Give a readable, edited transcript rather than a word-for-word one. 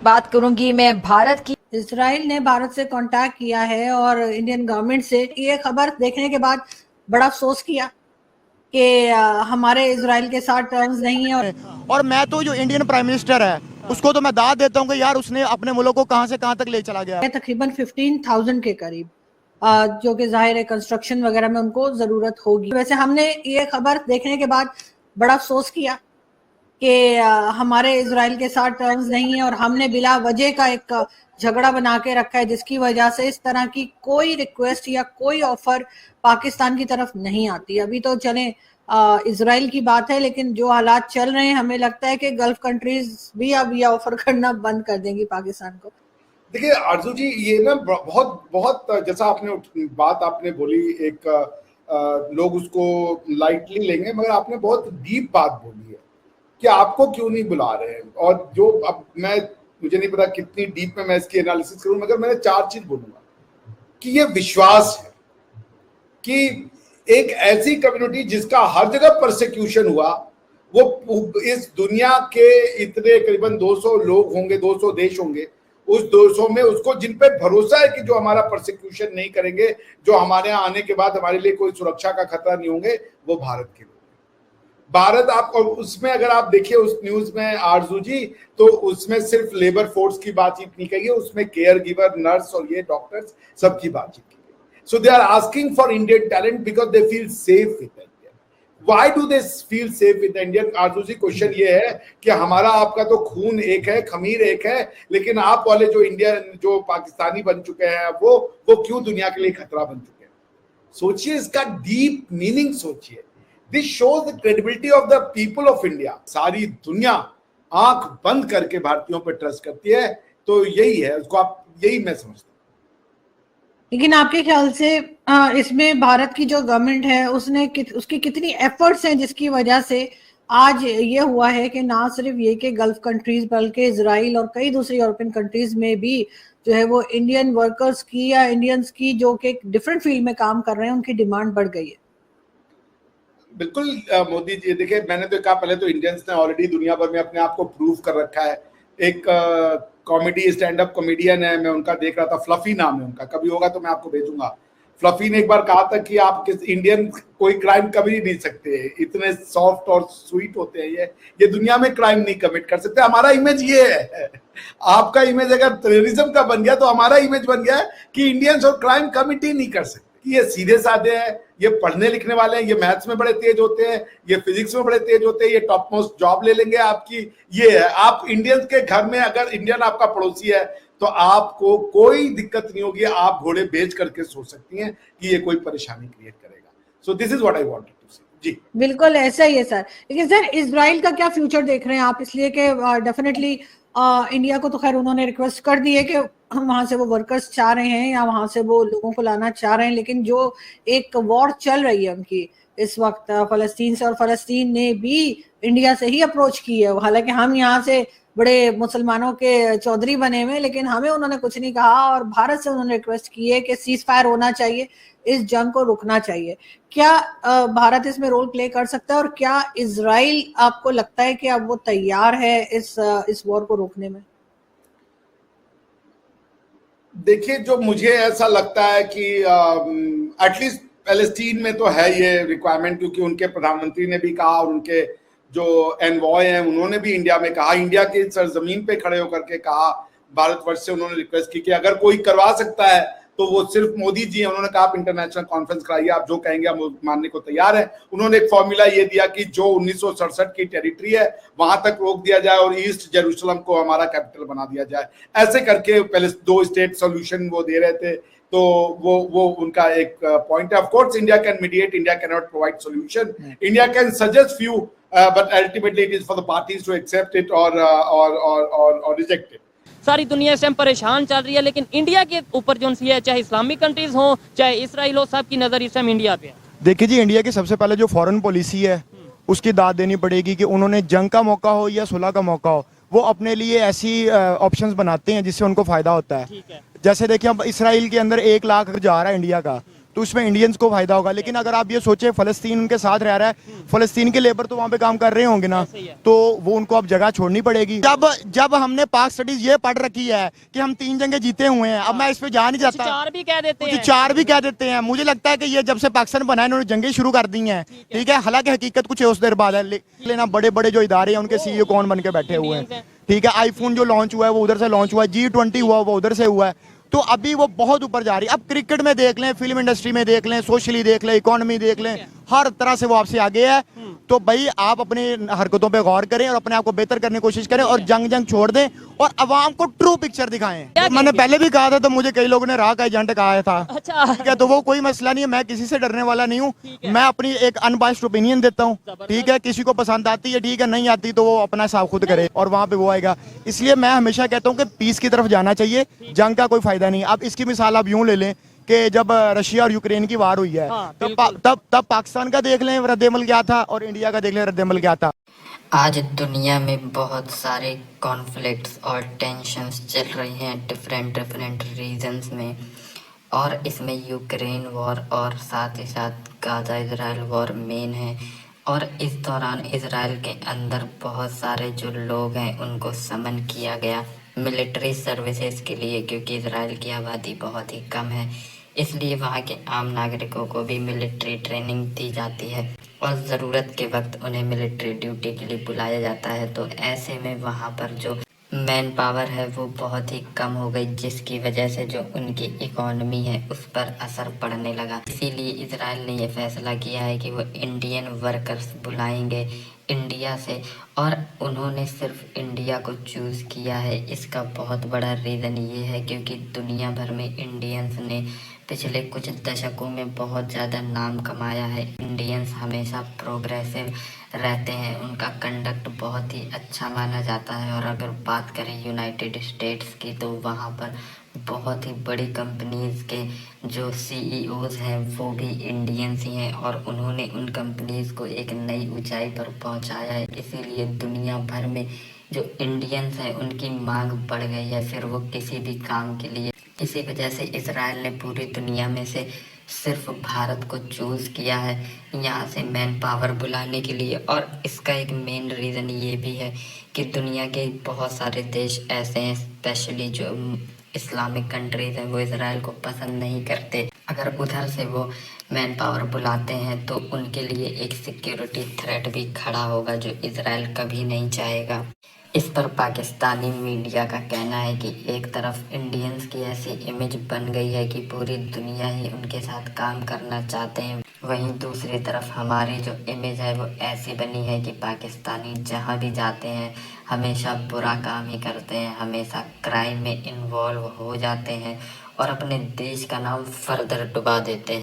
बात करूंगी मैं भारत की। इजराइल ने भारत से कांटेक्ट किया है और इंडियन गवर्नमेंट से ये खबर देखने के बाद बड़ा अफसोस किया कि हमारे इजराइल के साथ टर्म्स नहीं है। और मैं तो जो इंडियन प्राइम मिनिस्टर है उसको तो मैं दाद देता हूँ कि यार उसने अपने मुल्क को कहां से कहां तक ले चला गया। तकरीबन 15,000 के करीब, जो कि जाहिर है कंस्ट्रक्शन वगैरह में उनको जरूरत होगी। वैसे हमने ये खबर देखने के बाद बड़ा अफसोस किया कि हमारे इजराइल के साथ टर्म्स नहीं है और हमने बिला वजह का एक झगड़ा बना के रखा है, जिसकी वजह से इस तरह की कोई रिक्वेस्ट या कोई ऑफर पाकिस्तान की तरफ नहीं आती। अभी तो चले इजराइल की बात है, लेकिन जो हालात चल रहे हैं हमें लगता है कि गल्फ कंट्रीज भी अब ये ऑफर करना बंद कर देंगी पाकिस्तान को। देखिए आरजू जी, ये ना बहुत बहुत जैसा आपने बोली, एक लोग उसको लाइटली लेंगे, मगर आपने बहुत डीप बात बोली है कि आपको क्यों नहीं बुला रहे हैं। और जो अब मुझे नहीं पता कितनी डीप में मैं इसकी एनालिसिस करूं, मगर मैंने 4 चीज बोलूंगा कि ये विश्वास है कि एक ऐसी कम्युनिटी जिसका हर जगह परसिक्यूशन हुआ, वो इस दुनिया के इतने करीबन 200 लोग होंगे, 200 देश होंगे, उस 200 में उसको जिन पे भरोसा है कि जो हमारा परसिक्यूशन नहीं करेंगे, जो हमारे यहाँ आने के बाद हमारे लिए कोई सुरक्षा का खतरा नहीं होंगे, वो भारत के लोग। भारत आप, और उसमें अगर आप देखिए उस न्यूज में आरजू जी, तो उसमें सिर्फ लेबर फोर्स की बातचीत नहीं कही है, उसमें केयर गिवर, नर्स और ये डॉक्टर्स सबकी बातचीत की गई। So they are asking for Indian talent because they feel safe with Indian. Why do they feel safe with Indian? Arzoo ji, question ये है कि हमारा आपका तो खून एक है, खमीर एक है, लेकिन आप वाले जो इंडियन, जो पाकिस्तानी बन चुके हैं, वो क्यों दुनिया के लिए खतरा बन चुके हैं? सोचिए, इसका डीप मीनिंग सोचिए। This shows the credibility of the people of India. सारी दुनिया आंख बंद करके भारतीयों पर ट्रस्ट करती है, तो यही है उसको, आप यही मैं समझता हूँ। लेकिन आपके ख्याल से इसमें भारत की जो गवर्नमेंट है उसकी कितनी एफर्ट्स हैं जिसकी वजह से आज ये हुआ है कि ना सिर्फ ये कि गल्फ कंट्रीज बल्कि इजराइल और कई दूसरी यूरोपियन कंट्रीज में भी जो है वो इंडियन वर्कर्स की या इंडियंस की जो कि डिफरेंट फील्ड में काम कर रहे हैं उनकी डिमांड बढ़ गई है। बिल्कुल मोदी जी, देखिए मैंने तो कहा पहले तो इंडियंस ने ऑलरेडी दुनिया भर में अपने आप को प्रूव कर रखा है। एक कॉमेडी स्टैंड अप कॉमेडियन है, मैं उनका देख रहा था, फ्लफी नाम है उनका, कभी होगा तो मैं आपको भेजूंगा। फ्लफी ने एक बार कहा था कि आप किस इंडियन कोई क्राइम कभी नहीं सकते, इतने सॉफ्ट और स्वीट होते हैं ये दुनिया में क्राइम नहीं कमिट कर सकते। हमारा इमेज ये है, आपका इमेज अगर टेररिज्म का बन गया तो हमारा इमेज बन गया कि इंडियंस और क्राइम कमिट ही नहीं कर सकते। ये सीधे साधे हैं, ये पढ़ने लिखने वाले हैं, ये मैथ्स में बड़े तेज होते हैं, ये फिजिक्स में बड़े तेज होते हैं, ये टॉप मोस्ट जॉब ले लेंगे आपकी। ये है, आप इंडियंस के घर में अगर इंडियन आपका पड़ोसी है तो आपको कोई दिक्कत नहीं होगी, आप घोड़े बेच करके सोच सकती हैं कि ये कोई परेशानी क्रिएट करेगा। So this is what I wanted to say. जी बिल्कुल ऐसा ही है सर। लेकिन सर, इजराइल का क्या फ्यूचर देख रहे हैं आप? इसलिए कि डेफिनेटली इंडिया को तो खैर उन्होंने रिक्वेस्ट कर दी है कि वहां से वो वर्कर्स चाह रहे हैं या वहां से वो लोगों को लाना चाह रहे हैं, लेकिन जो एक वॉर चल रही है उनकी इस वक्त फलस्तीन से, और फलस्तीन ने भी इंडिया से ही अप्रोच की है। हालांकि हम यहाँ से बड़े मुसलमानों के चौधरी बने हुए, लेकिन हमें उन्होंने कुछ नहीं कहा और भारत से उन्होंने रिक्वेस्ट की है कि सीज फायर होना चाहिए, इस जंग को रुकना चाहिए। क्या भारत इसमें रोल प्ले कर सकता है और क्या इजराइल आपको लगता है कि अब वो तैयार है इस वॉर को रोकने में? देखिए, जो मुझे ऐसा लगता है कि एटलीस्ट पैलेस्टीन में तो है ये रिक्वायरमेंट, क्योंकि उनके प्रधानमंत्री ने भी कहा और उनके जो एनवॉय हैं उन्होंने भी इंडिया में कहा, इंडिया की सरजमीन पे खड़े होकर के कहा, भारतवर्ष से उन्होंने रिक्वेस्ट की कि अगर कोई करवा सकता है तो वो सिर्फ मोदी जी हैं। उन्होंने कहा आप इंटरनेशनल कॉन्फ्रेंस कराइए, आप जो कहेंगे हम मानने को तैयार है। उन्होंने एक फॉर्मूला ये दिया कि जो 1967 की टेरिटरी है वहां तक रोक दिया जाए और ईस्ट जेरूशलम को हमारा कैपिटल बना दिया जाए। ऐसे करके पहले 2 स्टेट सोल्यूशन वो दे रहे थे, तो वो उनका एक पॉइंट है। Of course India can mediate, India can not provide solution, India can suggest few, but ultimately it is for the parties to accept it और रिजेक्ट इट। सारी दुनिया से हम परेशान चल रही है, लेकिन इंडिया के ऊपर जो है, चाहे इस्लामिक कंट्रीज हो चाहे इसराइल हो, सबकी नजर इस टाइम इंडिया पे है। देखिए जी, इंडिया की सबसे पहले जो फॉरेन पॉलिसी है उसकी दाद देनी पड़ेगी कि उन्होंने जंग का मौका हो या सुलह का मौका हो, वो अपने लिए ऐसी ऑप्शंस बनाते हैं जिससे उनको फायदा होता है। जैसे देखिए अब इसराइल के अंदर 1 लाख जा रहा है इंडिया का, तो उसमें इंडियंस को फायदा होगा। लेकिन अगर आप ये सोचे फ़लस्तीन उनके साथ रह रहा है, फ़लस्तीन के लेबर तो वहाँ पे काम कर रहे होंगे ना, ऐसे ही है। तो वो उनको अब जगह छोड़नी पड़ेगी। जब हमने पाक स्टडीज ये पढ़ रखी है कि हम 3 जंगें जीते हुए हैं, अब मैं इस पे जा नहीं कुछ जाता। चार भी कह देते कुछ हैं। 4 भी कह देते हैं। मुझे लगता है कि ये जब से पाकिस्तान बना है इन्होंने जंगें शुरू कर दी हैं, ठीक है। हालांकि हकीकत कुछ उस देर बाद है, लेना बड़े बड़े जो इदारे हैं उनके सीईओ कौन बन के बैठे हुए हैं, ठीक है। आईफोन जो लॉन्च हुआ है वो उधर से लॉन्च हुआ है, G20 हुआ वो उधर से हुआ है, तो अभी वो बहुत ऊपर जा रही है। अब क्रिकेट में देख लें, फिल्म इंडस्ट्री में देख लें, सोशली देख लें, इकोनॉमी देख लें, हर तरह से वो आपसे आगे है। तो भाई आप अपनी हरकतों पे गौर करें और अपने आप को बेहतर करने की कोशिश करें और जंग छोड़ दें और अवाम को ट्रू पिक्चर दिखाएं। क्या मैंने पहले भी कहा था, तो मुझे कई लोगों ने राह का एजेंट कहा था, अच्छा, ठीक है। तो वो कोई मसला नहीं है, मैं किसी से डरने वाला नहीं हूँ। मैं अपनी एक अनबाइस्ड ओपिनियन देता हूँ, ठीक है। किसी को पसंद आती है ठीक है, नहीं आती तो वो अपना हिसाब खुद करे और वहाँ पे वो आएगा। इसलिए मैं हमेशा कहता हूँ कि पीस की तरफ जाना चाहिए, जंग का कोई फायदा नहीं। अब इसकी मिसाल आप यूं ले लें कि जब रशिया और यूक्रेन की वार हुई है, हाँ, तब पाकिस्तान का देख लें रद्द-ए-अमल क्या था और इंडिया का देख लें रद्द-ए-अमल क्या था। आज दुनिया में बहुत सारे कॉन्फ्लिक्ट्स और टेंशन्स चल रही हैं डिफरेंट रीजन्स में, और इसमें यूक्रेन वॉर और साथ ही साथ गाजा इजराइल वॉर मेन है। और इस दौरान इजराइल के अंदर बहुत सारे जो लोग हैं उनको समन किया गया मिलिट्री सर्विसेज के लिए, क्योंकि इजराइल की आबादी बहुत ही कम है, इसलिए वहाँ के आम नागरिकों को भी मिलिट्री ट्रेनिंग दी जाती है और ज़रूरत के वक्त उन्हें मिलिट्री ड्यूटी के लिए बुलाया जाता है। तो ऐसे में वहाँ पर जो मैन पावर है वो बहुत ही कम हो गई, जिसकी वजह से जो उनकी इकोनॉमी है उस पर असर पड़ने लगा। इसीलिए इजराइल ने यह फैसला किया है कि वो इंडियन वर्कर्स बुलाएंगे इंडिया से, और उन्होंने सिर्फ इंडिया को चूज़ किया है। इसका बहुत बड़ा रीज़न ये है क्योंकि दुनिया भर में इंडियंस ने पिछले कुछ दशकों में बहुत ज़्यादा नाम कमाया है। इंडियंस हमेशा प्रोग्रेसिव रहते हैं, उनका कंडक्ट बहुत ही अच्छा माना जाता है। और अगर बात करें यूनाइटेड स्टेट्स की, तो वहाँ पर बहुत ही बड़ी कंपनीज़ के जो सीईओज़ हैं वो भी इंडियंस ही हैं, और उन्होंने उन कंपनीज़ को एक नई ऊंचाई पर पहुंचाया है। इसीलिए दुनिया भर में जो इंडियंस हैं उनकी मांग बढ़ गई है, फिर वो किसी भी काम के लिए। इसी वजह से इजराइल ने पूरी दुनिया में से सिर्फ भारत को चूज़ किया है यहाँ से मैन पावर बुलाने के लिए। और इसका एक मेन रीज़न ये भी है कि दुनिया के बहुत सारे देश ऐसे हैं, स्पेशली जो इस्लामिक कंट्रीज़ हैं, वो इजराइल को पसंद नहीं करते। अगर उधर से वो मैन पावर बुलाते हैं तो उनके लिए एक सिक्योरिटी थ्रेट भी खड़ा होगा, जो इजराइल कभी नहीं चाहेगा। इस पर पाकिस्तानी मीडिया का कहना है कि एक तरफ इंडियंस की ऐसी इमेज बन गई है कि पूरी दुनिया ही उनके साथ काम करना चाहते हैं, वहीं दूसरी तरफ हमारी जो इमेज है वो ऐसी बनी है कि पाकिस्तानी जहां भी जाते हैं हमेशा बुरा काम ही करते हैं, हमेशा क्राइम में इन्वॉल्व हो जाते हैं और अपने देश का नाम फर्दर डुबा देते हैं।